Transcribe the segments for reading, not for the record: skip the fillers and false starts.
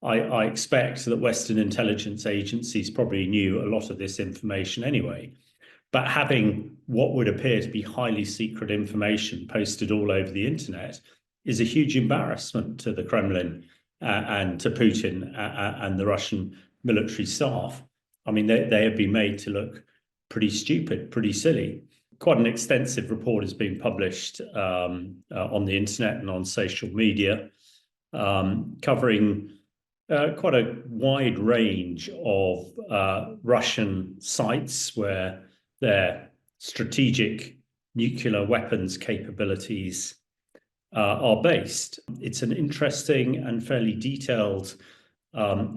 I expect that Western intelligence agencies probably knew a lot of this information anyway. But having what would appear to be highly secret information posted all over the internet is a huge embarrassment to the Kremlin and to Putin and the Russian military staff. I mean, they have been made to look pretty stupid, pretty silly. Quite an extensive report has been published on the internet and on social media, covering quite a wide range of Russian sites where their strategic nuclear weapons capabilities are based. It's an interesting and fairly detailed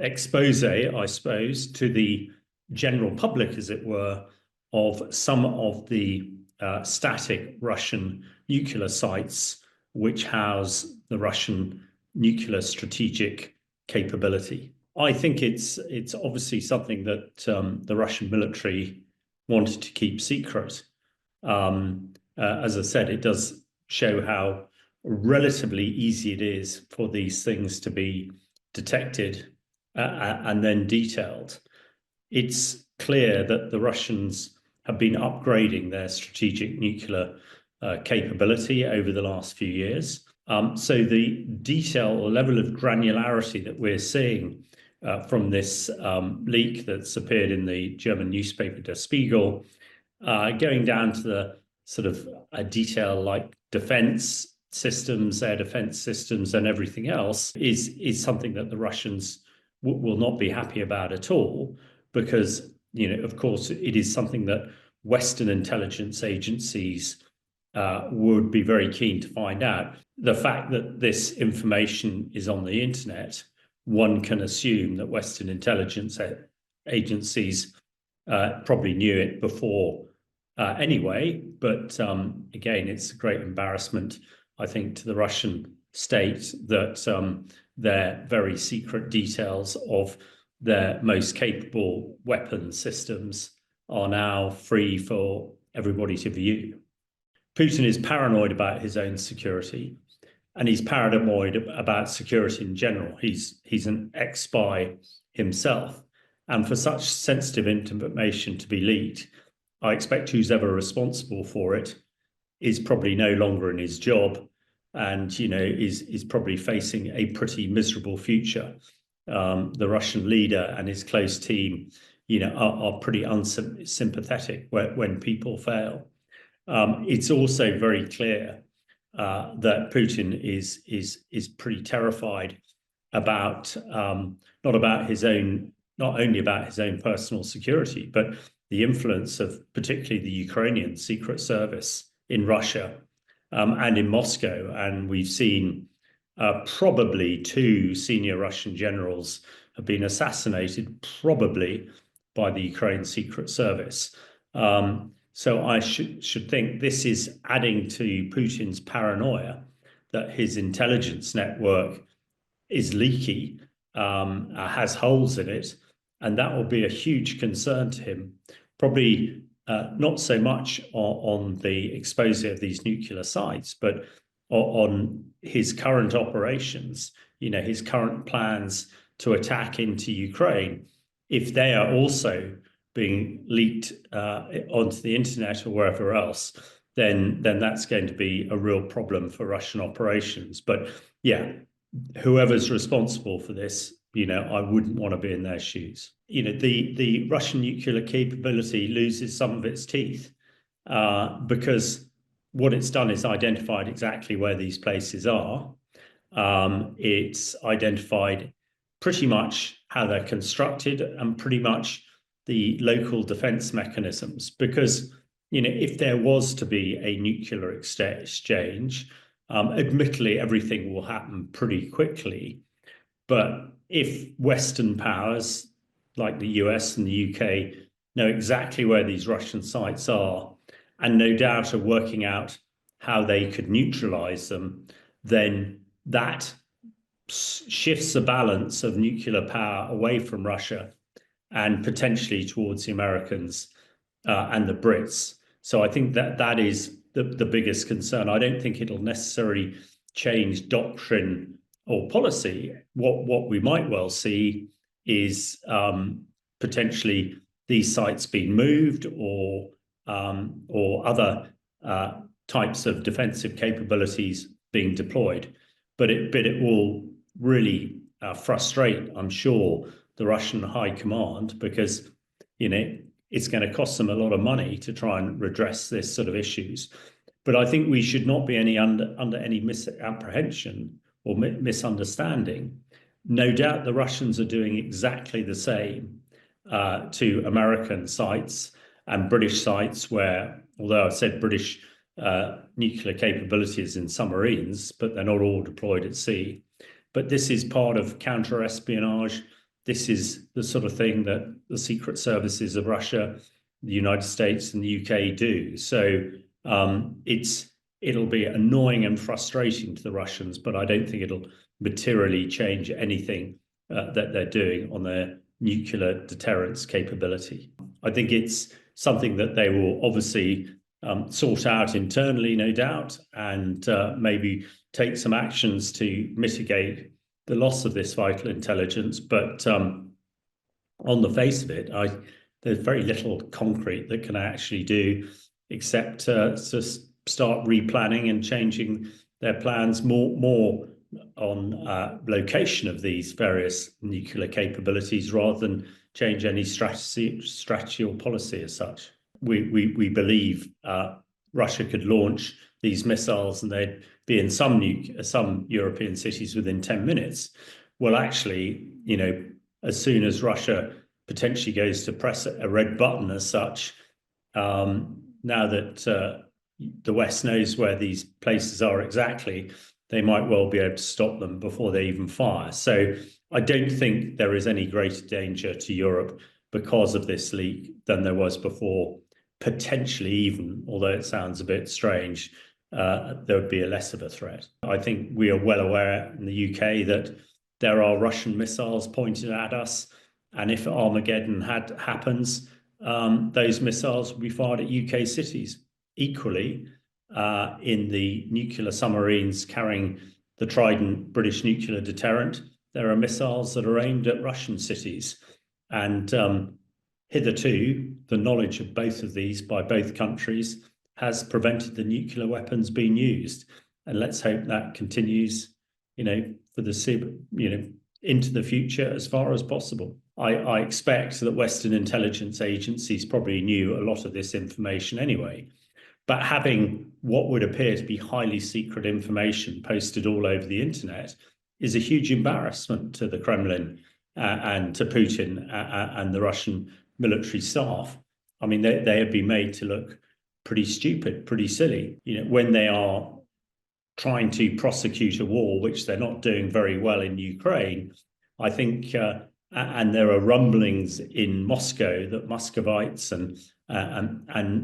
expose, I suppose, to the general public, as it were, of some of the static Russian nuclear sites which house the Russian nuclear strategic capability. I think it's obviously something that the Russian military wanted to keep secret. As I said, it does show how relatively easy it is for these things to be detected and then detailed. It's clear that the Russians have been upgrading their strategic nuclear capability over the last few years. So the detail or level of granularity that we're seeing from this leak that's appeared in the German newspaper Der Spiegel, going down to the sort of a detail like defense systems, air defense systems, and everything else is something that the Russians will not be happy about at all, because, of course, it is something that Western intelligence agencies would be very keen to find out. The fact that this information is on the internet, one can assume that Western intelligence agencies probably knew it before anyway. But again, it's a great embarrassment, I think, to the Russian state that their very secret details of their most capable weapon systems are now free for everybody to view. Putin is paranoid about his own security, and he's paranoid about security in general. He's an ex-spy himself. And for such sensitive information to be leaked, I expect who's ever responsible for it is probably no longer in his job, and is probably facing a pretty miserable future. The Russian leader and his close team, are pretty unsympathetic when people fail. It's also very clear that Putin is pretty terrified about not only about his own personal security, but the influence of particularly the Ukrainian secret service in Russia and in Moscow. And we've seen probably 2 senior Russian generals have been assassinated, probably by the Ukraine secret service. So I should think this is adding to Putin's paranoia that his intelligence network is leaky, has holes in it, and that will be a huge concern to him. Probably not so much on the expose of these nuclear sites, but on his current operations, his current plans to attack into Ukraine. If they are also being leaked onto the internet or wherever else, then that's going to be a real problem for Russian operations. But yeah, whoever's responsible for this, I wouldn't want to be in their shoes. The Russian nuclear capability loses some of its teeth because what it's done is identified exactly where these places are. It's identified pretty much how they're constructed and pretty much the local defense mechanisms. Because, if there was to be a nuclear exchange, admittedly, everything will happen pretty quickly. But if Western powers like the US and the UK know exactly where these Russian sites are, and no doubt are working out how they could neutralize them, then that shifts the balance of nuclear power away from Russia and potentially towards the Americans and the Brits. So I think that is the biggest concern. I don't think it'll necessarily change doctrine or policy, what we might well see is potentially these sites being moved or other types of defensive capabilities being deployed. But it will really frustrate, I'm sure, the Russian high command, because it's going to cost them a lot of money to try and redress this sort of issues. But I think we should not be under any misapprehension or misunderstanding. No doubt the Russians are doing exactly the same to American sites and British sites where, although I said British nuclear capabilities in submarines, but they're not all deployed at sea. But this is part of counter-espionage. This is the sort of thing that the secret services of Russia, the United States, and the UK do. So it'll be annoying and frustrating to the Russians, but I don't think it'll materially change anything that they're doing on their nuclear deterrence capability. I think it's something that they will obviously sort out internally, no doubt, and maybe take some actions to mitigate the loss of this vital intelligence. But on the face of it, there's very little concrete that can actually do except to start replanning and changing their plans more on location of these various nuclear capabilities rather than change any strategy or policy as such. We believe Russia could launch these missiles and they'd be in some European cities within 10 minutes. Well, actually, as soon as Russia potentially goes to press a red button as such, now that the West knows where these places are exactly, they might well be able to stop them before they even fire. So I don't think there is any greater danger to Europe because of this leak than there was before. Potentially even, although it sounds a bit strange, there would be a less of a threat. I think we are well aware in the UK that there are Russian missiles pointed at us, and if Armageddon happens, those missiles will be fired at UK cities. Equally, in the nuclear submarines carrying the Trident British nuclear deterrent, there are missiles that are aimed at Russian cities. And hitherto, the knowledge of both of these by both countries has prevented the nuclear weapons being used. And let's hope that continues, for the into the future as far as possible. I expect that Western intelligence agencies probably knew a lot of this information anyway. But having what would appear to be highly secret information posted all over the internet is a huge embarrassment to the Kremlin and to Putin and the Russian military staff. I mean, they have been made to look pretty stupid, pretty silly, when they are trying to prosecute a war, which they're not doing very well in Ukraine. I think, and there are rumblings in Moscow that Muscovites and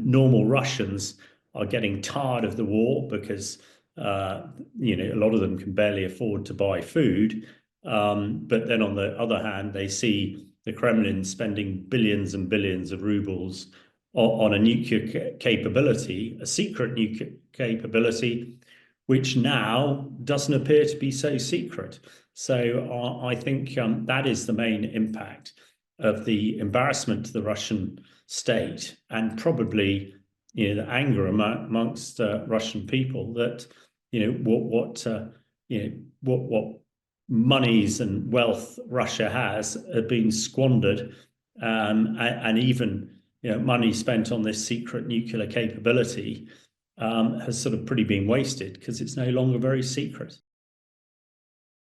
normal Russians are getting tired of the war because a lot of them can barely afford to buy food. But then on the other hand, they see the Kremlin spending billions and billions of rubles on a nuclear capability, a secret nuclear capability, which now doesn't appear to be so secret. So I think that is the main impact of the embarrassment to the Russian state, and probably the anger amongst Russian people that what monies and wealth Russia has are being squandered, and even money spent on this secret nuclear capability has sort of pretty been wasted because it's no longer very secret.